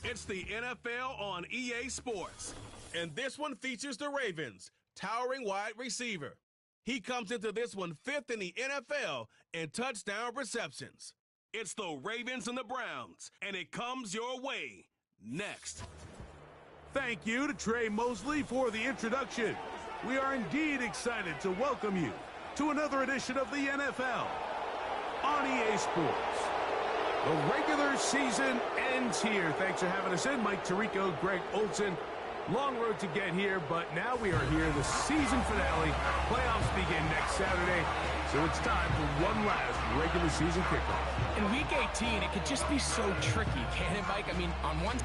It's the NFL on EA Sports, and this one features the Ravens' towering wide receiver. He comes into this one fifth in the NFL in touchdown receptions. It's the Ravens and the Browns, and it comes your way next. Thank you to Trey Mosley for the introduction. We are indeed excited to welcome you to another edition of the NFL on EA Sports. The regular season ends here. Thanks for having us in. Mike Tirico, Greg Olson. Long road to get here, but now we are here. The season finale. Playoffs begin next Saturday, so it's time for one last regular season kickoff. In Week 18, it could just be so tricky, can't it, Mike? I mean, on one...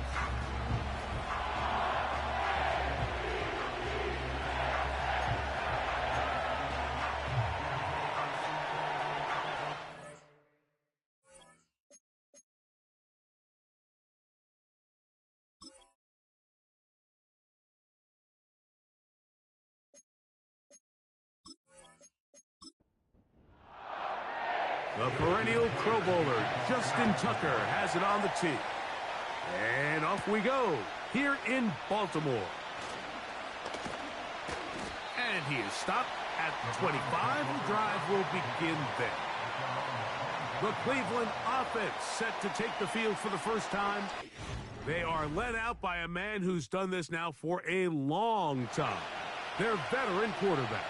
The perennial Pro Bowler, Justin Tucker, has it on the tee. And off we go, here in Baltimore. And he is stopped at the 25. The drive will begin there. The Cleveland offense set to take the field for the first time. They are led out by a man who's done this now for a long time. Their veteran quarterback.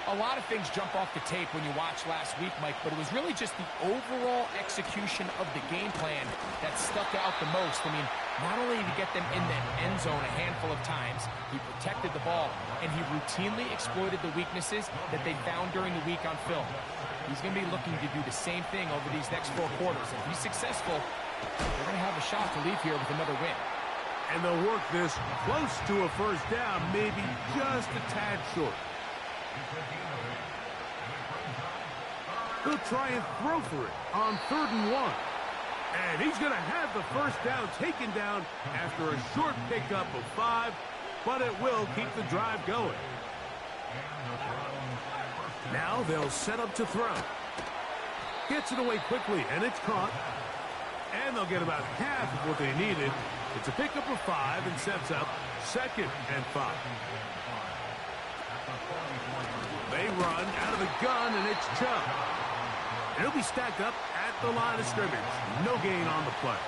A lot of things jump off the tape when you watch last week, Mike, but it was really just the overall execution of the game plan that stuck out the most. I mean, not only did he get them in the end zone a handful of times, he protected the ball, and he routinely exploited the weaknesses that they found during the week on film. He's going to be looking to do the same thing over these next 4 quarters. If he's successful, they're going to have a shot to leave here with another win. And they'll work this close to a first down, maybe just a tad short. He'll try and throw for it on 3rd and 1. And he's going to have the first down taken down after a short pickup of 5, but it will keep the drive going. Now they'll set up to throw. Gets it away quickly, and it's caught. And they'll get about half of what they needed. It's a pickup of 5 and sets up 2nd and 5. They run out of the gun, and it's Chubb. It'll be stacked up at the line of scrimmage. No gain on the play.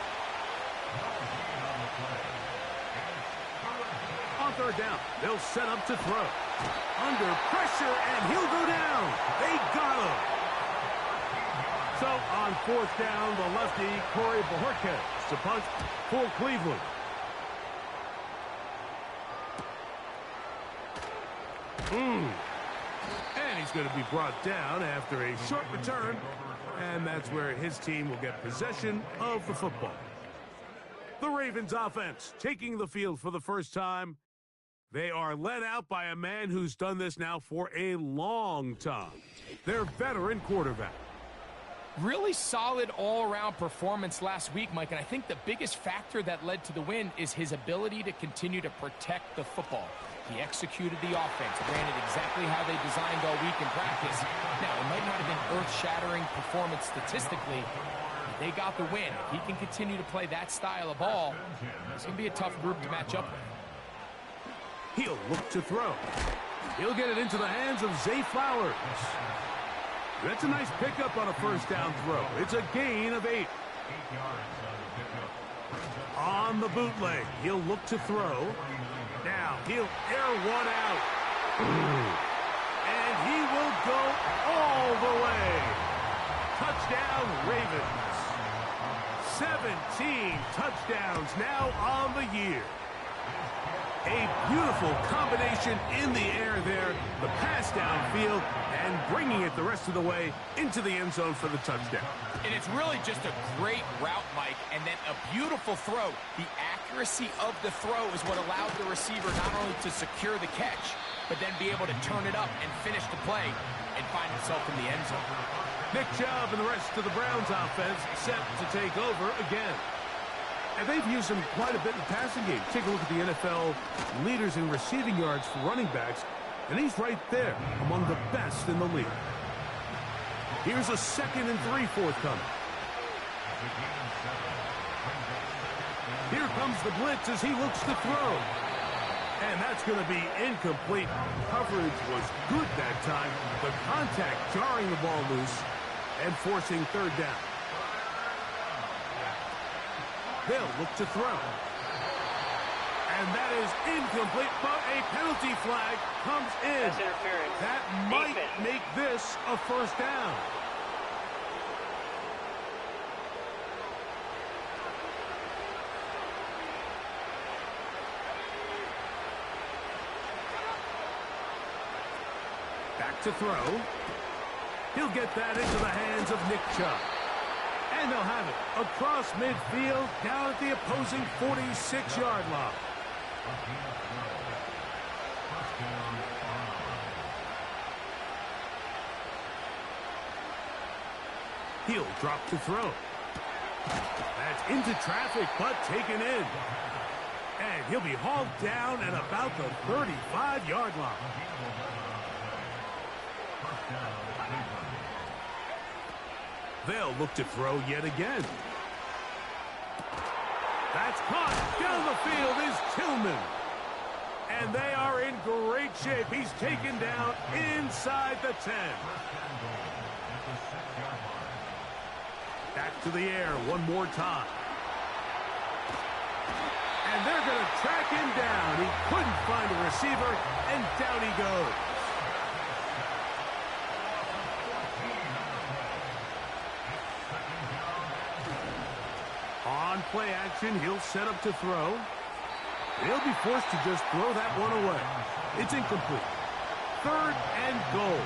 On 3rd down, they'll set up to throw. Under pressure, and he'll go down. They got him. So on 4th down, the lefty, Corey Bojorquez, to punt for Cleveland. And he's going to be brought down after a short return, and that's where his team will get possession of the football. The Ravens offense taking the field for the first time. They are led out by a man who's done this now for a long time. Their veteran quarterback. Really solid all-around performance last week, Mike, and I think the biggest factor that led to the win is his ability to continue to protect the football. He executed the offense, ran it exactly how they designed all week in practice. Now, it might not have been earth-shattering performance statistically, but they got the win. If he can continue to play that style of ball, it's going to be a tough group to match up with. He'll look to throw. He'll get it into the hands of Zay Flowers. That's a nice pickup on a first down throw. It's a gain of 8. On the bootleg, he'll look to throw. Now he'll air one out. And he will go all the way. Touchdown, Ravens. 17 touchdowns now on the year. A beautiful combination in the air there. The pass downfield and bringing it the rest of the way into the end zone for the touchdown. And it's really just a great route, Mike, and then a beautiful throw. The accuracy of the throw is what allowed the receiver not only to secure the catch, but then be able to turn it up and finish the play and find himself in the end zone. Nick Chubb and the rest of the Browns offense set to take over again. And they've used him quite a bit in the passing game. Take a look at the NFL leaders in receiving yards for running backs, and he's right there among the best in the league. Here's a 2nd and 3 forthcoming. Here comes the blitz as he looks to throw. And that's going to be incomplete. Coverage was good that time. The contact jarring the ball loose and forcing third down. They'll look to throw. And that is incomplete, but a penalty flag comes in. That might make this a first down. Back to throw. He'll get that into the hands of Nick Chubb. And they'll have it across midfield down at the opposing 46-yard line. He'll drop to throw. That's into traffic, but taken in. And he'll be hauled down at about the 35-yard line. They'll look to throw yet again. That's caught. Down the field is Tillman. And they are in great shape. He's taken down inside the 10. Back to the air one more time. And they're going to track him down. He couldn't find a receiver, and down he goes. On play action, he'll set up to throw. He'll be forced to just throw that one away. It's incomplete. 3rd and goal.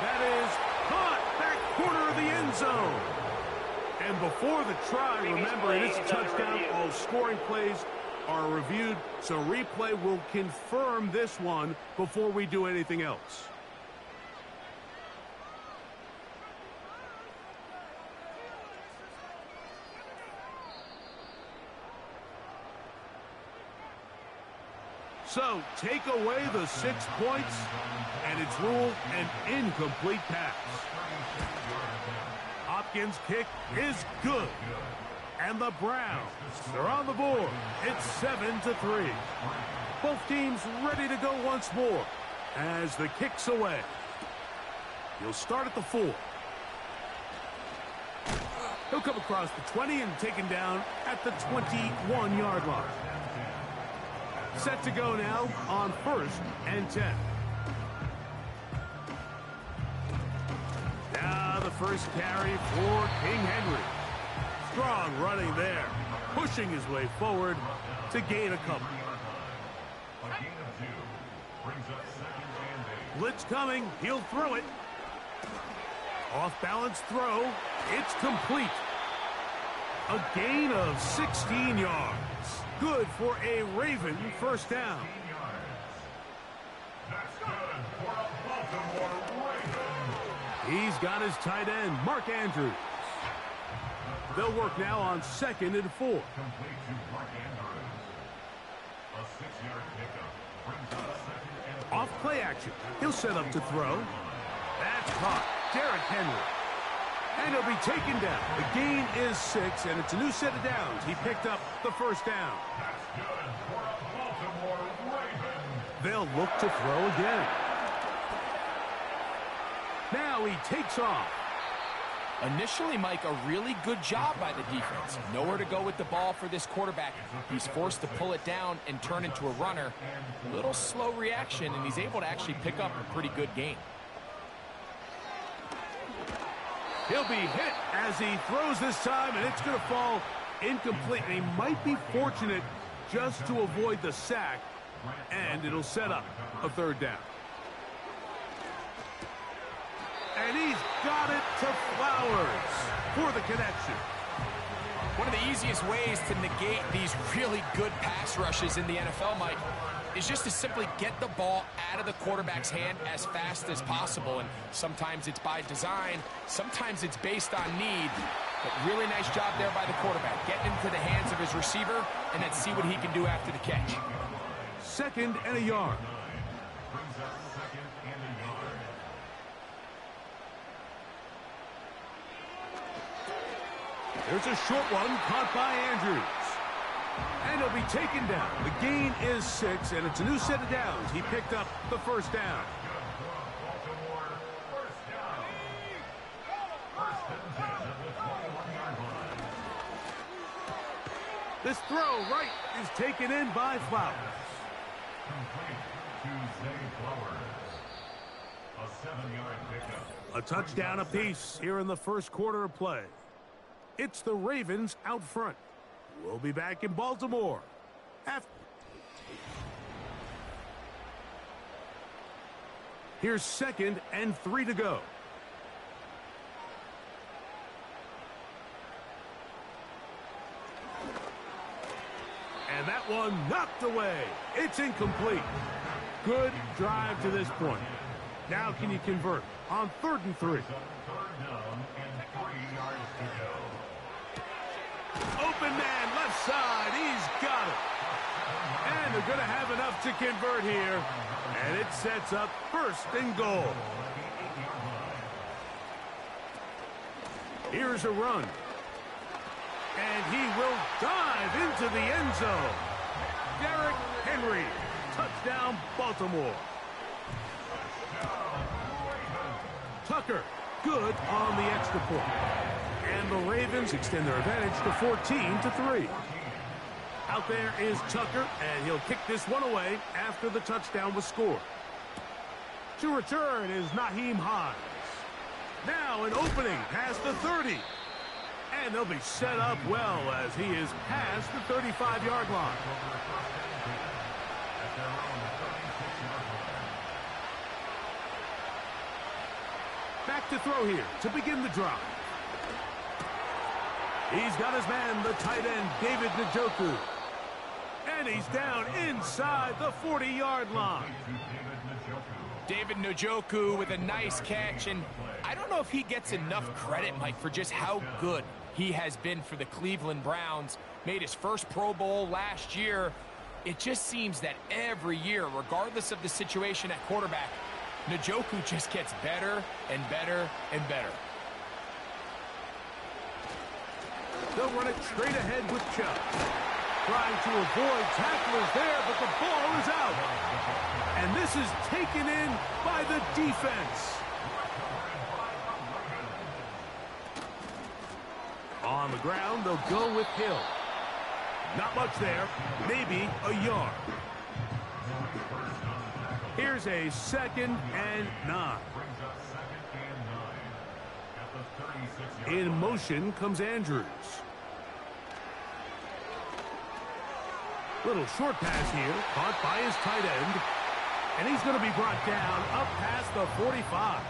That is caught back corner of the end zone. And before the try, remember, it is a touchdown. All scoring plays are reviewed, so replay will confirm this one before we do anything else. So, take away the 6 points, and it's ruled an incomplete pass. Hopkins' kick is good. And the Browns are on the board. It's 7-3. Both teams ready to go once more as the kick's away. He'll start at the 4. He'll come across the 20 and taken down at the 21-yard line. Set to go now on 1st and 10. Now the first carry for King Henry. Strong running there, pushing his way forward to gain a couple. Blitz coming, he'll throw it. Off-balance throw, it's complete. A gain of 16 yards. Good for a Raven first down. He's got his tight end, Mark Andrews. They'll work now on 2nd and 4. Off play action. He'll set up to throw. That's caught. Derrick Henry. And he'll be taken down. The gain is 6, and it's a new set of downs. He picked up the first down. They'll look to throw again. Now he takes off. Initially, Mike, a really good job by the defense. Nowhere to go with the ball for this quarterback. He's forced to pull it down and turn into a runner. A little slow reaction, and he's able to actually pick up a pretty good gain. He'll be hit as he throws this time, and it's going to fall incomplete. And he might be fortunate just to avoid the sack, and it'll set up a 3rd down. And he's got it to Flowers for the connection. One of the easiest ways to negate these really good pass rushes in the NFL, Mike, is just to simply get the ball out of the quarterback's hand as fast as possible. And sometimes it's by design, sometimes it's based on need. But really nice job there by the quarterback, getting into the hands of his receiver, and then see what he can do after the catch. 2nd and a yard. There's a short one caught by Andrews. And he'll be taken down. The gain is 6, and it's a new set of downs. He picked up the first down. This throw right is taken in by Flowers. A touchdown apiece here in the first quarter of play. It's the Ravens out front. We'll be back in Baltimore. Here's 2nd and 3 to go. And that one knocked away. It's incomplete. Good drive to this point. Now can you convert on 3rd and 3? Open man, left side. He's got it. And they're going to have enough to convert here. And it sets up 1st and goal. Here's a run. And he will dive into the end zone. Derrick Henry. Touchdown, Baltimore. Tucker, good on the extra point. And the Ravens extend their advantage to 14-3. Out there is Tucker, and he'll kick this one away after the touchdown was scored. To return is Naheem Hines. Now an opening past the 30. And they'll be set up well as he is past the 35-yard line. Back to throw here to begin the drive. He's got his man, the tight end, David Njoku. And he's down inside the 40-yard line. David Njoku with a nice catch, and I don't know if he gets enough credit, Mike, for just how good he has been for the Cleveland Browns. Made his first Pro Bowl last year. It just seems that every year, regardless of the situation at quarterback, Njoku just gets better and better and better. They'll run it straight ahead with Chubb. Trying to avoid tacklers there, but the ball is out. And this is taken in by the defense. On the ground, they'll go with Hill. Not much there, maybe a yard. Here's a 2nd and 9. In motion comes Andrews. Little short pass here, caught by his tight end. And he's going to be brought down up past the 45.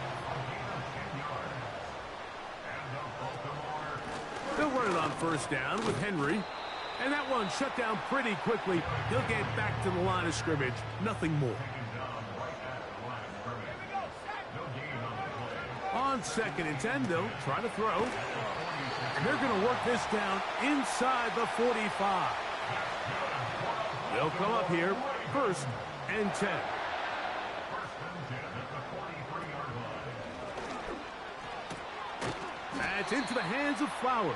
They'll run it on 1st down with Henry. And that one shut down pretty quickly. He'll get back to the line of scrimmage. Nothing more. On 2nd and 10, they'll try to throw. And they're going to work this down inside the 45. They'll come up here, 1st and 10. That's into the hands of Flowers.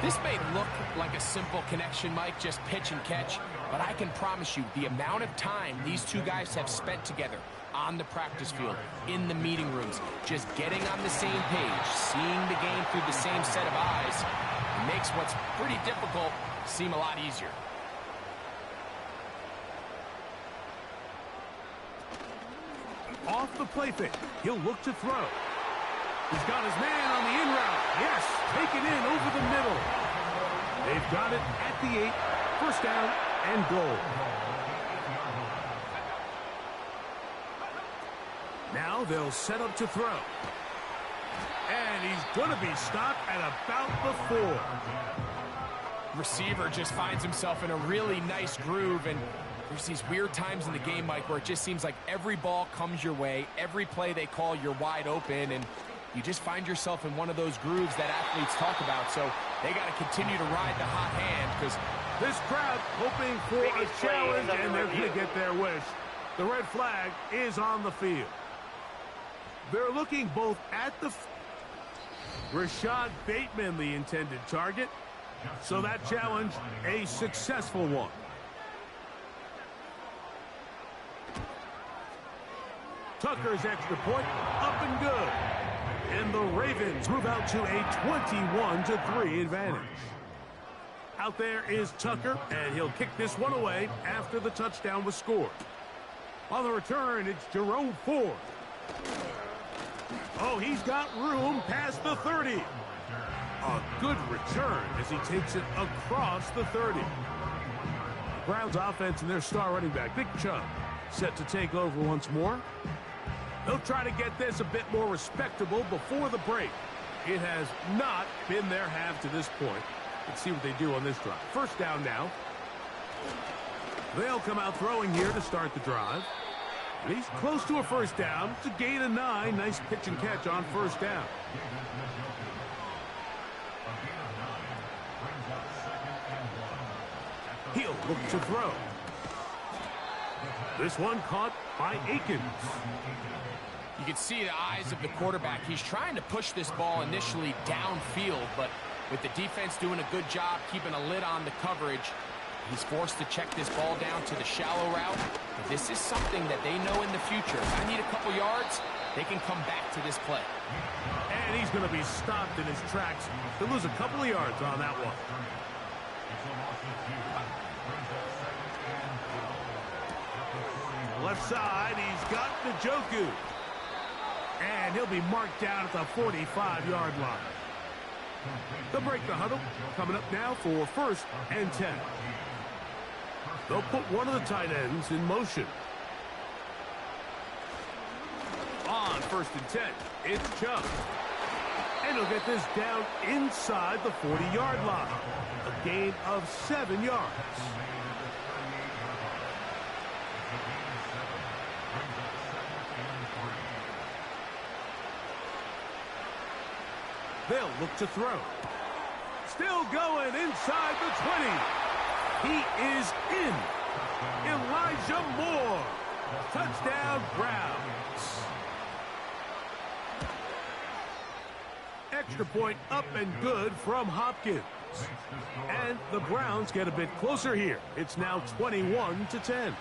This may look like a simple connection, Mike, just pitch and catch, but I can promise you the amount of time these two guys have spent together on the practice field, in the meeting rooms, just getting on the same page, seeing the game through the same set of eyes, it makes what's pretty difficult seem a lot easier. Off the play fake, he'll look to throw. He's got his man on the in route. Yes, taken in over the middle. They've got it at the 8. 1st down and goal. Now they'll set up to throw. And he's going to be stopped at about the 4. Receiver just finds himself in a really nice groove, and there's these weird times in the game, Mike, where it just seems like every ball comes your way, every play they call, you're wide open, and you just find yourself in one of those grooves that athletes talk about. So they got to continue to ride the hot hand, because this crowd hoping for a challenge, and they're going to get their wish. The red flag is on the field. They're looking both at the Rashad Bateman, the intended target. So that challenge, a successful one. Tucker's extra point, up and good. And the Ravens move out to a 21-3 advantage. Out there is Tucker, and he'll kick this one away after the touchdown was scored. On the return, it's Jerome Ford. Oh, he's got room past the 30. A good return as he takes it across the 30. Browns offense and their star running back, Nick Chubb, set to take over once more. They'll try to get this a bit more respectable before the break. It has not been their half to this point. Let's see what they do on this drive. First down now. They'll come out throwing here to start the drive. And he's close to a first down. It's a gain of 9. Nice pitch and catch on first down. He'll look to throw. This one caught by Akins. You can see the eyes of the quarterback. He's trying to push this ball initially downfield, but with the defense doing a good job keeping a lid on the coverage, he's forced to check this ball down to the shallow route. But this is something that they know in the future. If I need a couple yards, they can come back to this play. And he's going to be stopped in his tracks. He'll lose a couple of yards on that one. Left side, he's got Njoku. And he'll be marked down at the 45-yard line. They'll break the huddle. Coming up now for first and 10. They'll put one of the tight ends in motion. On first and 10, it's Chubb. And he'll get this down inside the 40-yard line. A gain of 7 yards. They'll look to throw. Still going inside the 20. He is in. Elijah Moore. Touchdown, Browns. Extra point up and good from Hopkins. And the Browns get a bit closer here. It's now 21-10.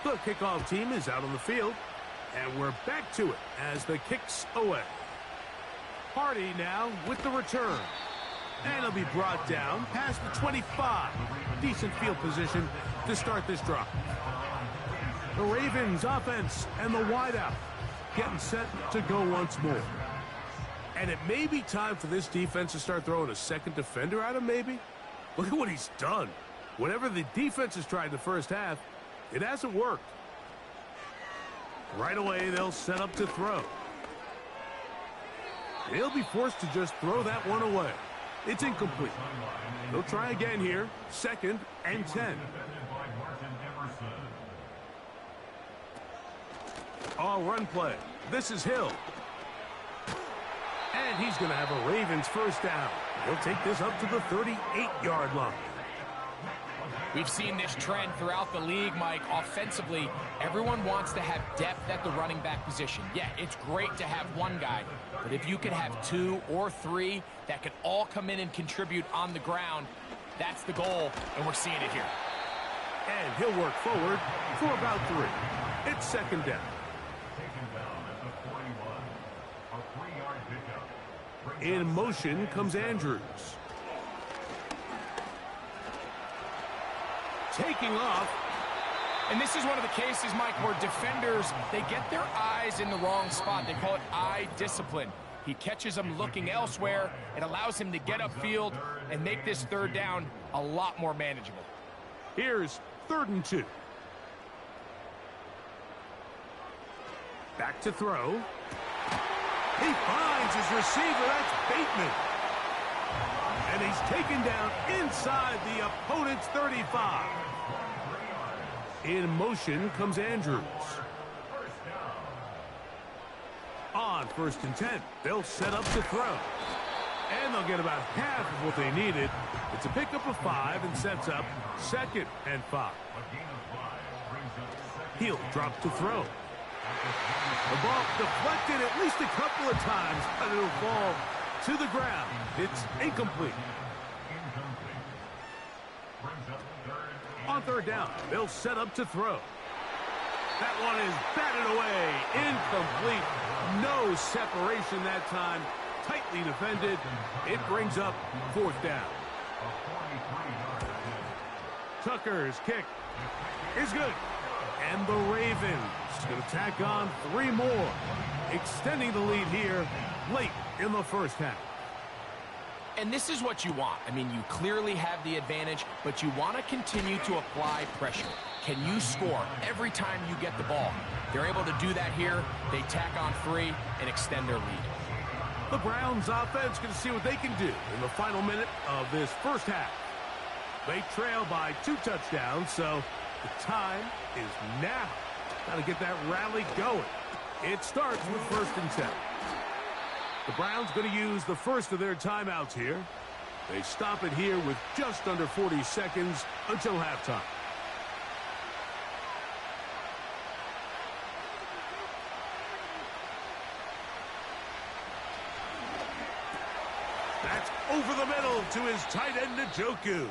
The kickoff team is out on the field. And we're back to it as the kick's away. Hardy now with the return. And he'll be brought down past the 25. Decent field position to start this drive. The Ravens offense and the wideout getting set to go once more. And it may be time for this defense to start throwing a second defender at him, maybe. Look at what he's done. Whatever the defense has tried the first half, it hasn't worked. Right away, they'll set up to throw. They'll be forced to just throw that one away. It's incomplete. They'll try again here. Second and 10. All run play. This is Hill. And he's going to have a Ravens first down. He'll take this up to the 38-yard line. We've seen this trend throughout the league, Mike. Offensively, everyone wants to have depth at the running back position. Yeah, it's great to have one guy, but if you could have 2 or 3 that could all come in and contribute on the ground, that's the goal, and we're seeing it here. And he'll work forward for about 3. It's second down. In motion comes Andrews. Taking off. And this is one of the cases, Mike, where defenders, they get their eyes in the wrong spot. They call it eye discipline. He catches them looking elsewhere. It allows him to get upfield and make this third down a lot more manageable. Here's 3rd and 2. Back to throw. He finds his receiver. That's Bateman. And he's taken down inside the opponent's 35. In motion comes Andrews. On first and 10, they'll set up to throw. And they'll get about half of what they needed. It's a pickup of 5 and sets up 2nd and 5. He'll drop to throw. The ball deflected at least a couple of times, but it'll fall to the ground. It's incomplete. On third down, they'll set up to throw. That one is batted away. Incomplete. No separation that time. Tightly defended. It brings up fourth down. Tucker's kick is good. And the Ravens going to tack on 3 more, extending the lead here late in the first half. And this is what you want. I mean, you clearly have the advantage, but you want to continue to apply pressure. Can you score every time you get the ball? They're able to do that here. They tack on 3 and extend their lead. The Browns offense going to see what they can do in the final minute of this first half. They trail by 2 touchdowns, so the time is now. Got to get that rally going. It starts with 1st and 10. The Browns going to use the first of their timeouts here. They stop it here with just under 40 seconds until halftime. That's over the middle to his tight end, Njoku.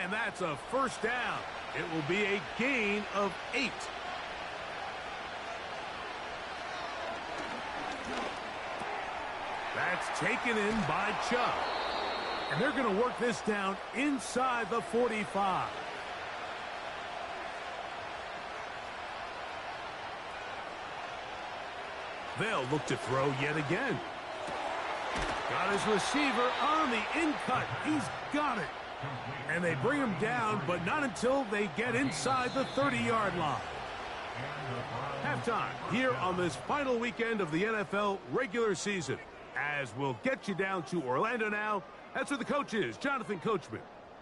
And that's a first down. It will be a gain of 8. That's taken in by Chubb. And they're going to work this down inside the 45. They'll look to throw yet again. Got his receiver on the in-cut. He's got it. And they bring him down, but not until they get inside the 30-yard line. Halftime here on this final weekend of the NFL regular season. As we'll get you down to Orlando now. That's where the coach is, Jonathan Coachman,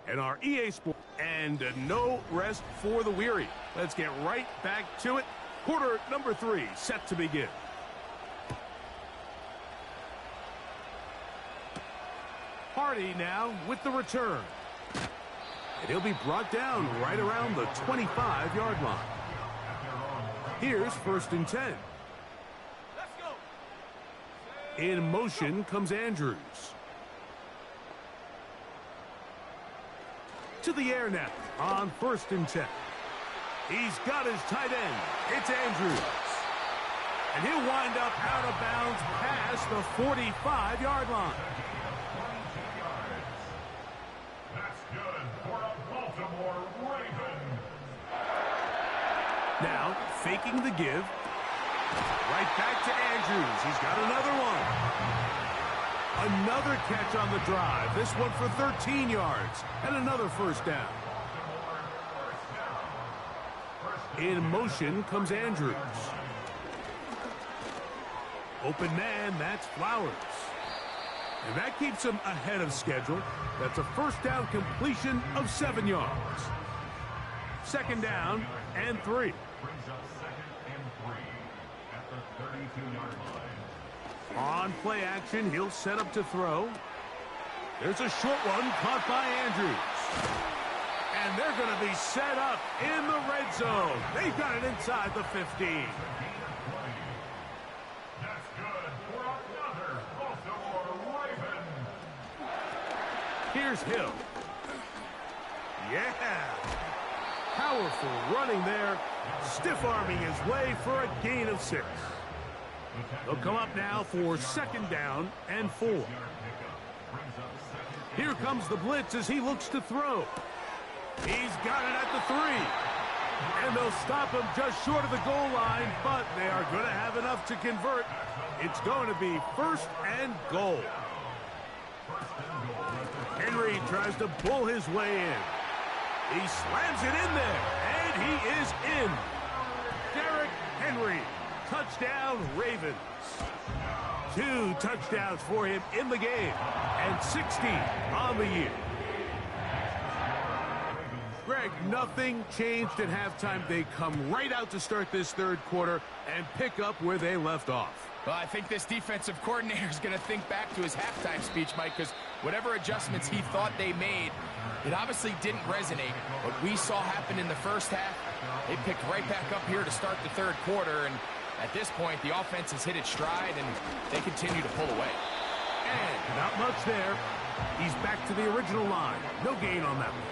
and our EA Sports. And no rest for the weary. Let's get right back to it. Quarter number 3 set to begin. Hardy now with the return. And he'll be brought down right around the 25-yard line. Here's 1st and 10. In motion comes Andrews. To the air now on 1st and 10. He's got his tight end. It's Andrews. And he'll wind up out of bounds past the 45-yard line. That's good for a Baltimore Raven. Now, faking the give. Right back to Andrews. He's got another one. Another catch on the drive. This one for 13 yards. And another first down. In motion comes Andrews. Open man, that's Flowers. And that keeps him ahead of schedule. That's a first down completion of 7 yards. 2nd down and 3. On play action, he'll set up to throw. There's a short one caught by Andrews. And they're going to be set up in the red zone. They've got it inside the 15. That's good for another Baltimore Raven. Here's Hill. Yeah. Powerful running there. Stiff-arming his way for a gain of 6. They'll come up now for 2nd down and 4. Here comes the blitz as he looks to throw. He's got it at the 3. And they'll stop him just short of the goal line, but they are going to have enough to convert. It's going to be 1st and goal. Henry tries to pull his way in. He slams it in there, and he is in. Derrick Henry. Touchdown, Ravens. 2 touchdowns for him in the game, and 16 on the year. Greg, nothing changed at halftime. They come right out to start this 3rd quarter and pick up where they left off. Well, I think this defensive coordinator is going to think back to his halftime speech, Mike, because whatever adjustments he thought they made, it obviously didn't resonate. What we saw happen in the first half, They picked right back up here to start the third quarter, and at this point, the offense has hit its stride, and they continue to pull away. And not much there. He's back to the original line. No gain on that one.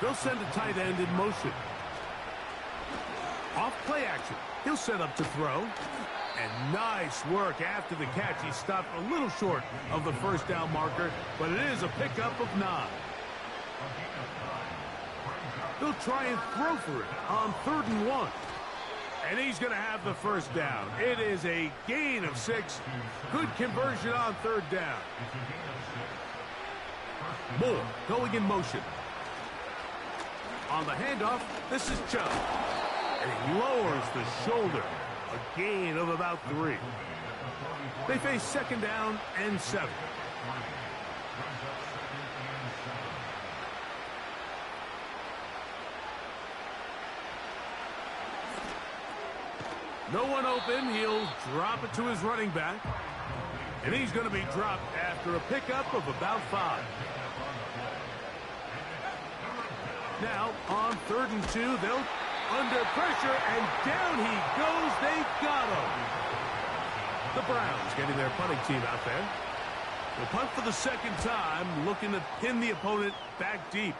They'll send a tight end in motion. Off play action. He'll set up to throw. And nice work after the catch. He stopped a little short of the first down marker, but it is a pickup of 9. They'll try and throw for it on 3rd and 1. And he's going to have the first down. It is a gain of 6. Good conversion on 3rd down. Moore going in motion. On the handoff, this is Chubb. And he lowers the shoulder. A gain of about 3. They face 2nd down and 7. No one open. He'll drop it to his running back. And he's going to be dropped after a pickup of about 5. Now, on 3rd and 2, they'll under pressure, and down he goes. They got him. The Browns getting their punting team out there. They'll punt for the 2nd time, looking to pin the opponent back deep.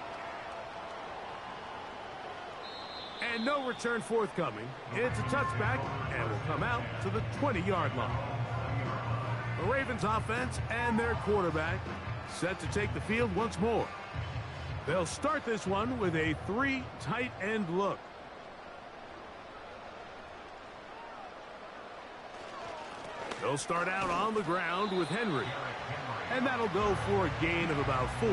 And no return forthcoming. It's a touchback, and will come out to the 20-yard line. The Ravens offense and their quarterback set to take the field once more. They'll start this one with a 3 tight end look. They'll start out on the ground with Henry. And that'll go for a gain of about 4.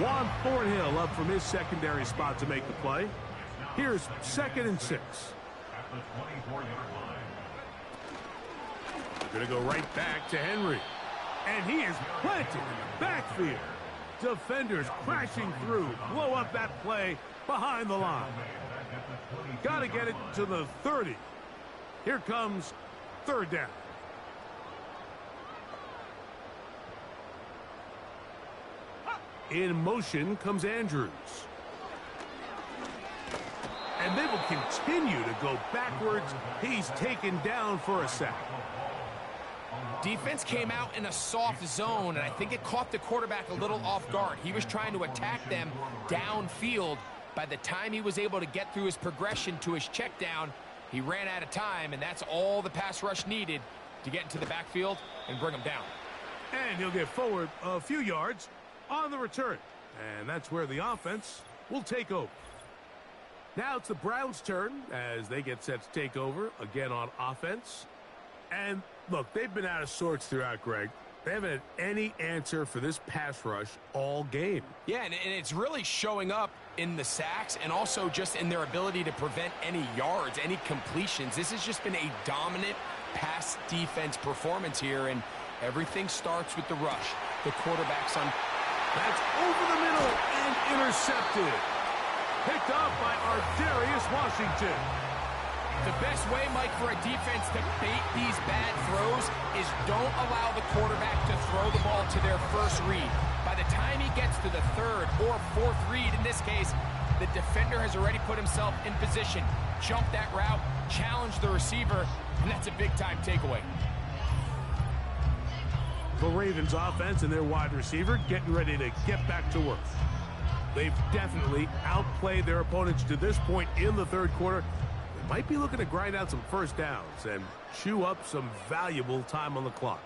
Juan Thornhill up from his secondary spot to make the play. Here's 2nd and 6. At the 24-yard line. They're going to go right back to Henry. And he is planted in the backfield. Defenders crashing through. Blow up that play behind the line. Got to get it to the 30. Here comes 3rd down. In motion comes Andrews. And they will continue to go backwards. He's taken down for a sack. Defense came out in a soft zone, and I think it caught the quarterback a little off guard. He was trying to attack them downfield. By the time he was able to get through his progression to his check down, he ran out of time, and that's all the pass rush needed to get into the backfield and bring him down. And he'll get forward a few yards on the return. And that's where the offense will take over. Now it's the Browns' turn as they get set to take over again on offense. And look, they've been out of sorts throughout, Greg. They haven't had any answer for this pass rush all game. Yeah, and it's really showing up in the sacks and also just in their ability to prevent any yards, any completions. This has just been a dominant pass defense performance here, and everything starts with the rush. The quarterback's on. That's over the middle and intercepted. Picked off by Ardarius Washington. The best way, Mike, for a defense to bait these bad throws is don't allow the quarterback to throw the ball to their first read. By the time he gets to the 3rd or 4th read, in this case, the defender has already put himself in position, jump that route, challenge the receiver, and that's a big-time takeaway. The Ravens offense and their wide receiver getting ready to get back to work. They've definitely outplayed their opponents to this point in the 3rd quarter. They might be looking to grind out some first downs and chew up some valuable time on the clock.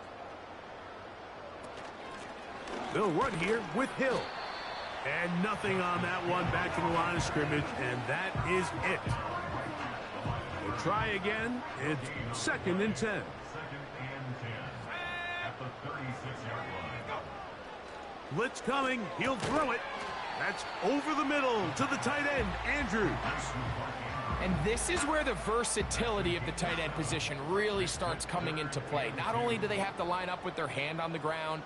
They'll run here with Hill. And nothing on that one back to the line of scrimmage, and that is it. We'll try again. It's 2nd and 10. Blitz coming. He'll throw it. That's over the middle to the tight end, Andrews. And this is where the versatility of the tight end position really starts coming into play. Not only do they have to line up with their hand on the ground,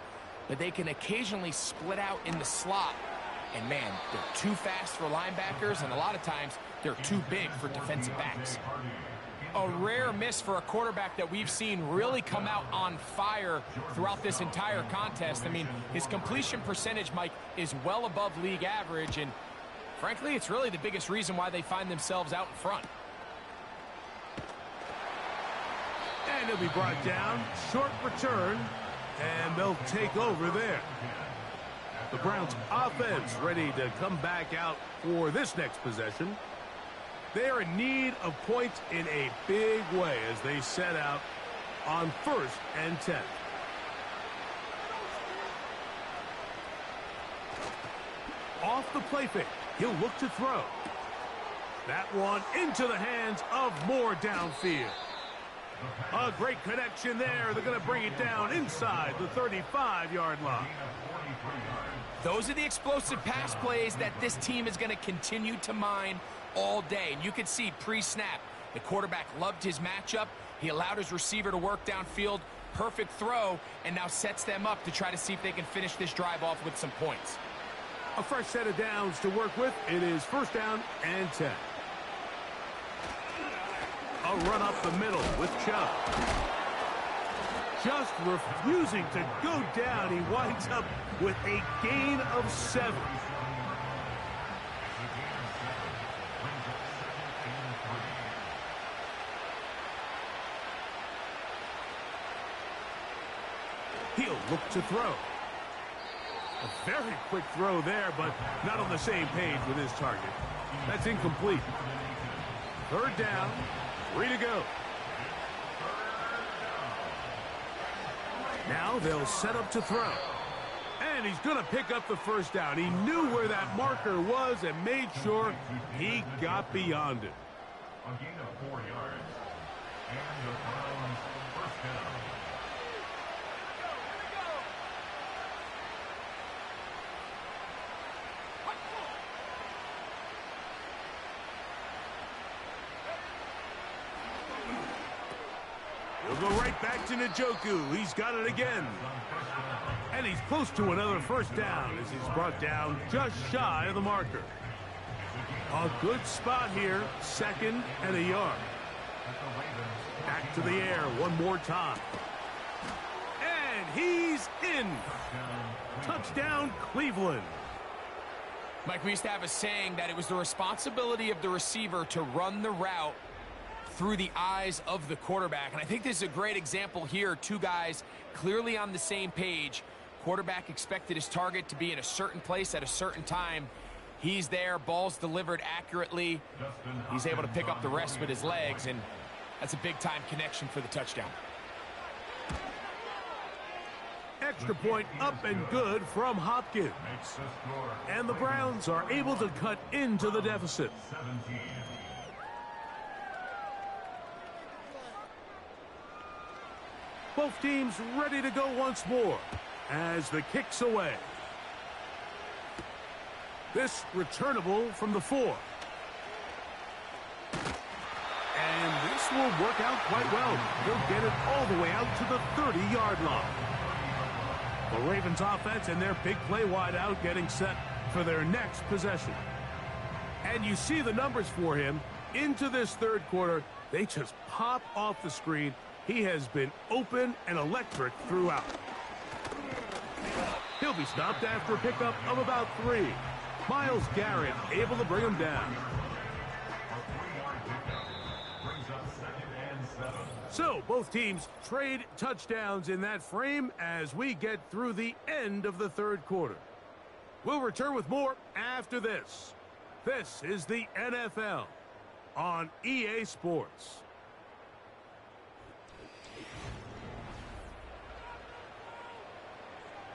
but they can occasionally split out in the slot. And, man, they're too fast for linebackers, and a lot of times they're too big for defensive backs. A rare miss for a quarterback that we've seen really come out on fire throughout this entire contest. I mean, his completion percentage, Mike, is well above league average, and frankly, it's really the biggest reason why they find themselves out in front. And he'll be brought down. Short return, and they'll take over there. The Browns offense ready to come back out for this next possession. They're in need of points in a big way as they set out on 1st and 10. Off the play fake, he'll look to throw. That one into the hands of Moore downfield. A great connection there. They're going to bring it down inside the 35-yard line. Those are the explosive pass plays that this team is going to continue to mine all day. And you can see pre-snap, the quarterback loved his matchup. He allowed his receiver to work downfield. Perfect throw, and now sets them up to try to see if they can finish this drive off with some points. A fresh set of downs to work with. It is 1st down and 10. A run up the middle with Chubb. Just refusing to go down. He winds up with a gain of 7. He'll look to throw. A very quick throw there, but not on the same page with his target. That's incomplete. 3rd down, 3 to go. Now they'll set up to throw. And he's going to pick up the 1st down. He knew where that marker was and made sure he got beyond it. A gain of 4 yards. And the Browns' 1st down. He'll go right back to Njoku. He's got it again. And he's close to another 1st down as he's brought down just shy of the marker. A good spot here, 2nd and a yard. Back to the air one more time. And he's in. Touchdown, Cleveland. Mike, we used to have a saying that it was the responsibility of the receiver to run the route through the eyes of the quarterback. And I think this is a great example here. 2 guys clearly on the same page. Quarterback expected his target to be in a certain place at a certain time. He's there, ball's delivered accurately. He's able to pick up the rest with his legs, and that's a big-time connection for the touchdown. Extra point up and good from Hopkins. And the Browns are able to cut into the deficit. 17. Both teams ready to go once more as the kick's away. This returnable from the 4. And this will work out quite well. He'll get it all the way out to the 30-yard line. The Ravens offense and their big play wideout getting set for their next possession. And you see the numbers for him into this 3rd quarter. They just pop off the screen. He has been open and electric throughout. He'll be stopped after a pickup of about 3. Myles Garrett able to bring him down. So both teams trade touchdowns in that frame as we get through the end of the 3rd quarter. We'll return with more after this. This is the NFL on EA Sports.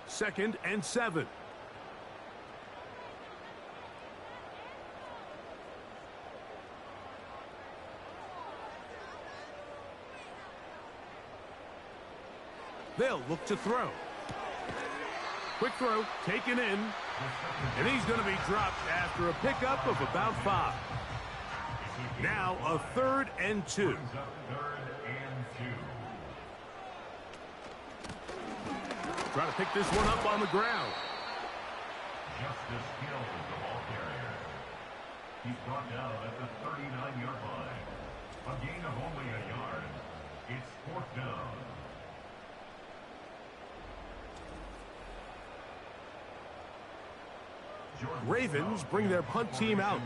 Second and 7. They'll look to throw. Quick throw, taken in. And he's going to be dropped after a pickup of about 5. Now a 3rd and 2. Try to pick this one up on the ground. Justice Hill is the ball carrier. He's brought down at the 39-yard line. A gain of only a yard. It's 4th down. Ravens bring their punt team out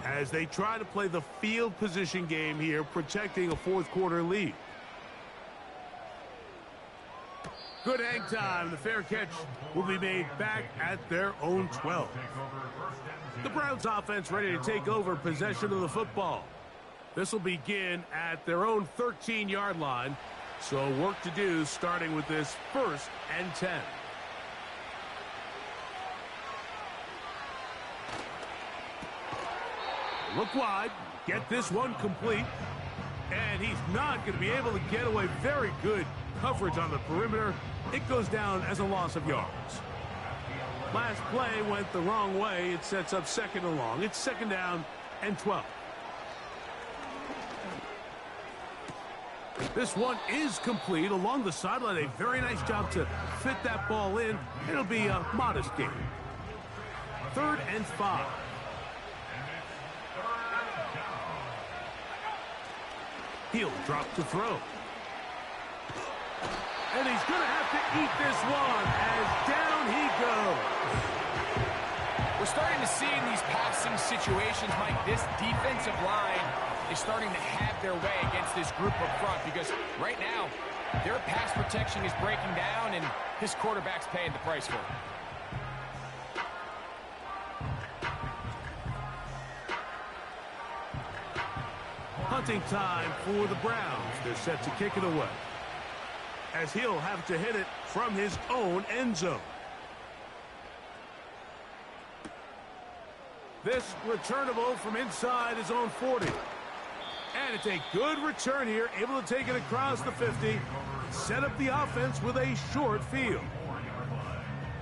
as they try to play the field position game here, protecting a 4th quarter lead. Good hang time. The fair catch will be made back at their own 12. The Browns offense ready to take over possession of the football. This will begin at their own 13-yard line. So work to do starting with this 1st and 10. Look wide, get this one complete, and he's not going to be able to get away. Very good coverage on the perimeter. It goes down as a loss of yards. Last play went the wrong way. It sets up 2nd and long. It's 2nd down and 12. This one is complete along the sideline. A very nice job to fit that ball in. It'll be a modest gain. 3rd and 5. He'll drop to throw. And he's going to have to eat this one as down he goes. We're starting to see in these passing situations, Mike, this defensive line is starting to have their way against this group up front because right now their pass protection is breaking down and this quarterback's paying the price for it. Hunting time for the Browns. They're set to kick it away, as he'll have to hit it from his own end zone. This returnable from inside his own 40. And it's a good return here, able to take it across the 50, set up the offense with a short field.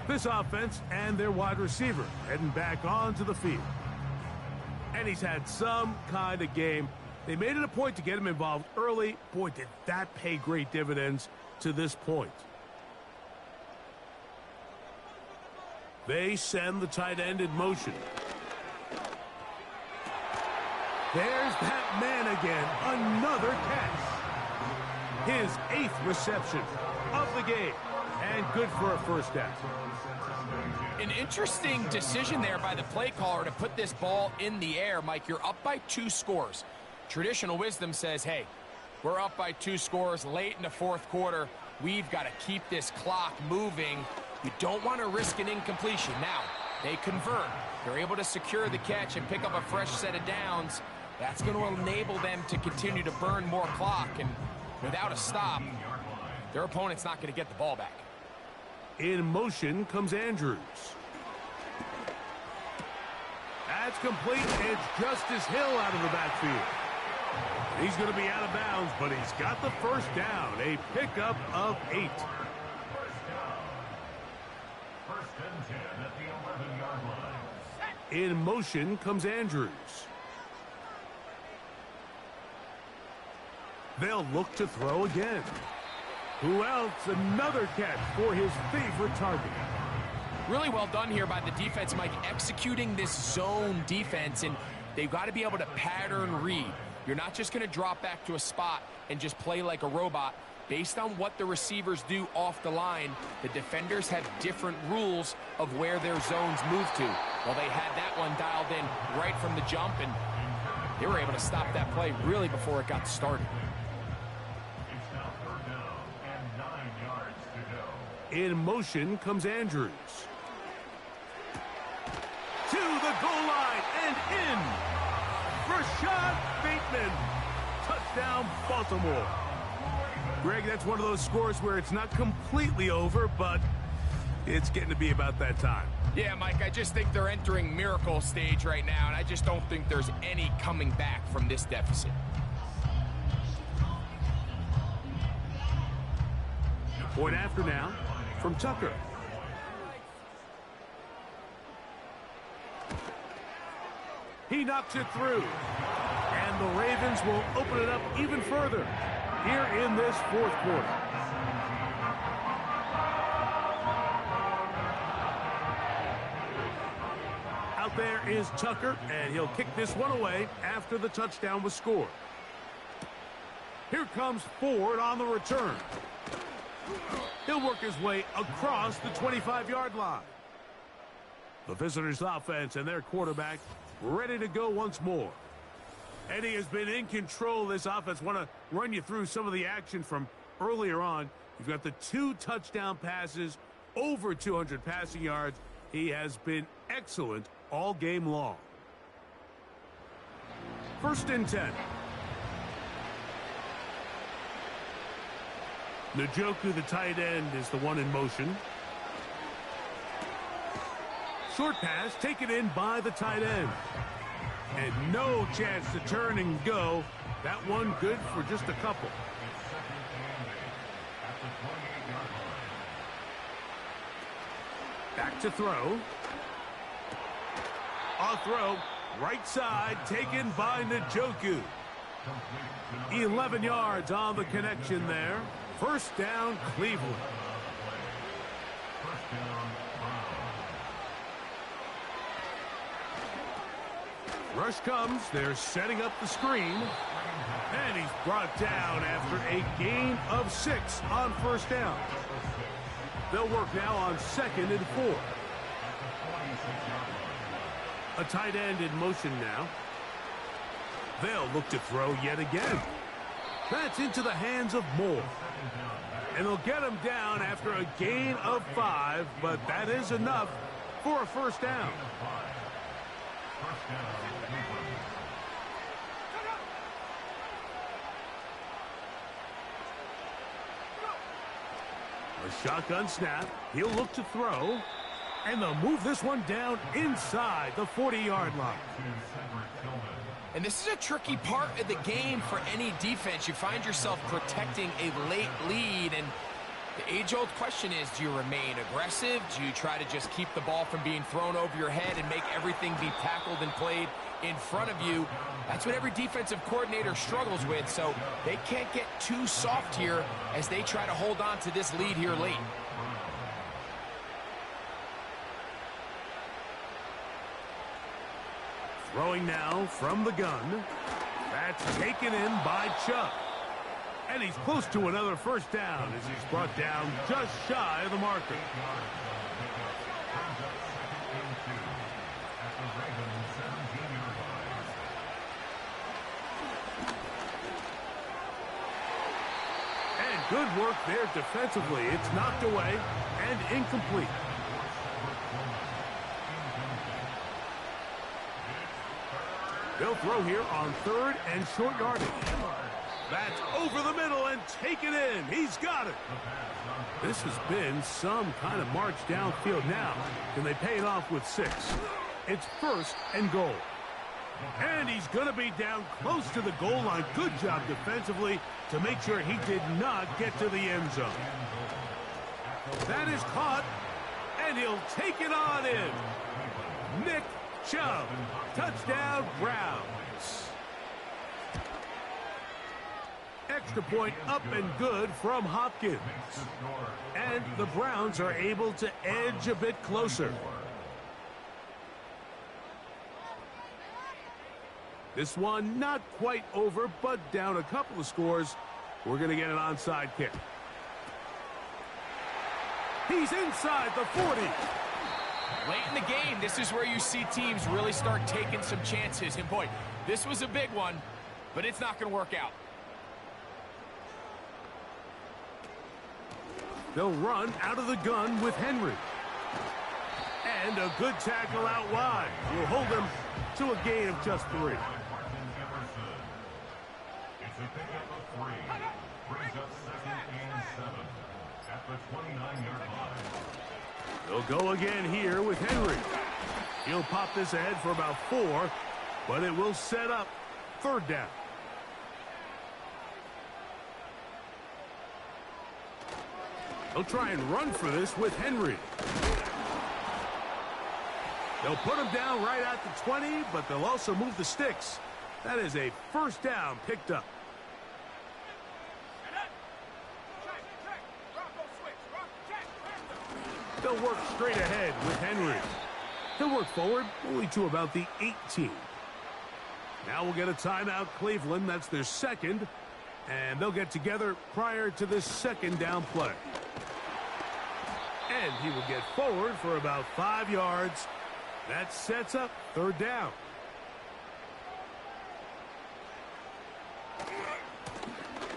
This offense and their wide receiver heading back onto the field. And he's had some kind of game. They made it a point to get him involved early. Boy, did that pay great dividends to this point. They send the tight end in motion. There's that man again. Another catch. His 8th reception of the game. And good for a 1st down. An interesting decision there by the play caller to put this ball in the air. Mike, you're up by 2 scores. Traditional wisdom says, hey, we're up by 2 scores late in the 4th quarter. We've got to keep this clock moving. You don't want to risk an incompletion. Now, they convert. They're able to secure the catch and pick up a fresh set of downs. That's going to enable them to continue to burn more clock. And without a stop, their opponent's not going to get the ball back. In motion comes Andrews. That's complete. It's Justice Hill out of the backfield. He's going to be out of bounds, but he's got the 1st down. A pickup of 8. 1st and 10 at the 11-yard line. In motion comes Andrews. They'll look to throw again. Who else? Another catch for his favorite target. Really well done here by the defense, Mike, executing this zone defense, and they've got to be able to pattern read. You're not just going to drop back to a spot and just play like a robot. Based on what the receivers do off the line, the defenders have different rules of where their zones move to. Well, they had that one dialed in right from the jump, and they were able to stop that play really before it got started. It's now 3rd down and 9 yards to go. In motion comes Andrews. To the goal line and in. Rashad Bateman. Touchdown, Baltimore. Greg, that's one of those scores where it's not completely over, but it's getting to be about that time. Yeah, Mike, I just think they're entering miracle stage right now, and I just don't think there's any coming back from this deficit. Point after now from Tucker. He knocks it through. And the Ravens will open it up even further here in this 4th quarter. Out there is Tucker, and he'll kick this one away after the touchdown was scored. Here comes Ford on the return. He'll work his way across the 25-yard line. The visitors' offense and their quarterback ready to go once more. Eddie has been in control of this offense. Want to run you through some of the action from earlier on. You've got the 2 touchdown passes, over 200 passing yards. He has been excellent all game long. 1st and 10. Njoku, the tight end, is the one in motion. Short pass taken in by the tight end. And no chance to turn and go. That one good for just a couple. Back to throw. A throw. Right side taken by Njoku. 11 yards on the connection there. 1st down, Cleveland. Rush comes. They're setting up the screen. And he's brought down after a gain of 6 on 1st down. They'll work now on 2nd and 4. A tight end in motion now. They'll look to throw yet again. That's into the hands of Moore. And they'll get him down after a gain of 5, but that is enough for a 1st down. A shotgun snap. He'll look to throw. And they'll move this one down inside the 40-yard line. And this is a tricky part of the game for any defense. You find yourself protecting a late lead, and the age-old question is, do you remain aggressive? Do you try to just keep the ball from being thrown over your head and make everything be tackled and played in front of you? That's what every defensive coordinator struggles with, so they can't get too soft here as they try to hold on to this lead here late. Throwing now from the gun. That's taken in by Chubb. And he's close to another 1st down as he's brought down just shy of the marker. And good work there defensively. It's knocked away and incomplete. They'll throw here on 3rd and short yardage. That's over the middle and taken in. He's got it. This has been some kind of march downfield now. Can they pay it off with 6? It's 1st and goal. And he's going to be down close to the goal line. Good job defensively to make sure he did not get to the end zone. That is caught, and he'll take it on in. Nick Chubb, touchdown Browns. Extra point up and good from Hopkins. And the Browns are able to edge a bit closer. This one not quite over, but down a couple of scores. We're going to get an onside kick. He's inside the 40. Late in the game, this is where you see teams really start taking some chances. And boy, this was a big one, but it's not going to work out. They'll run out of the gun with Henry. And a good tackle out wide will hold them to a gain of just 3. It's a pickup of 3. Brings up 2nd and 7 at the 29-yard line. They'll go again here with Henry. He'll pop this ahead for about 4, but it will set up 3rd down. They'll try and run for this with Henry. They'll put him down right at the 20, but they'll also move the sticks. That is a 1st down picked up. They'll work straight ahead with Henry. He'll work forward only to about the 18. Now we'll get a timeout, Cleveland. That's their 2nd. And they'll get together prior to this second down play. And he will get forward for about 5 yards. That sets up third down.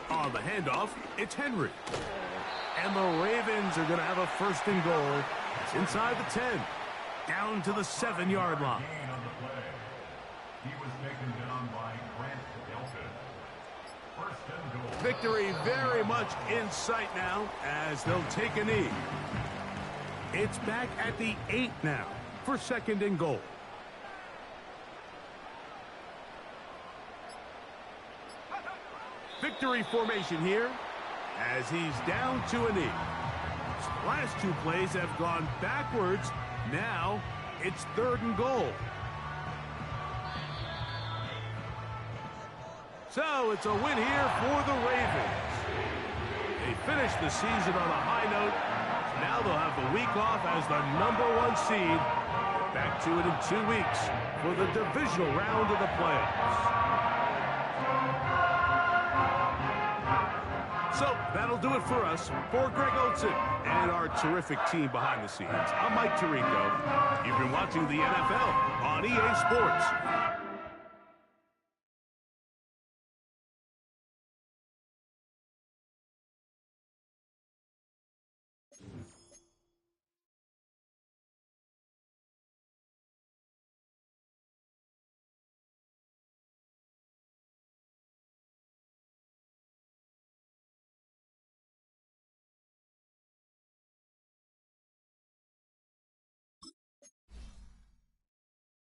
On the handoff, it's Henry. And the Ravens are going to have a first and goal. It's inside the 10. Down to the 7-yard line. Gain on the play. He was taken down by Grant Delphin. First and goal. Victory very much in sight now as they'll take a knee. It's back at the 8 now for second and goal. Victory formation here as he's down to a knee. His last 2 plays have gone backwards. Now it's third and goal. So it's a win here for the Ravens. They finished the season on a high note. Now they'll have the week off as the #1 seed. Back to it in 2 weeks for the divisional round of the playoffs. So that'll do it for us. For Greg Olson and our terrific team behind the scenes, I'm Mike Tirico. You've been watching the NFL on EA Sports.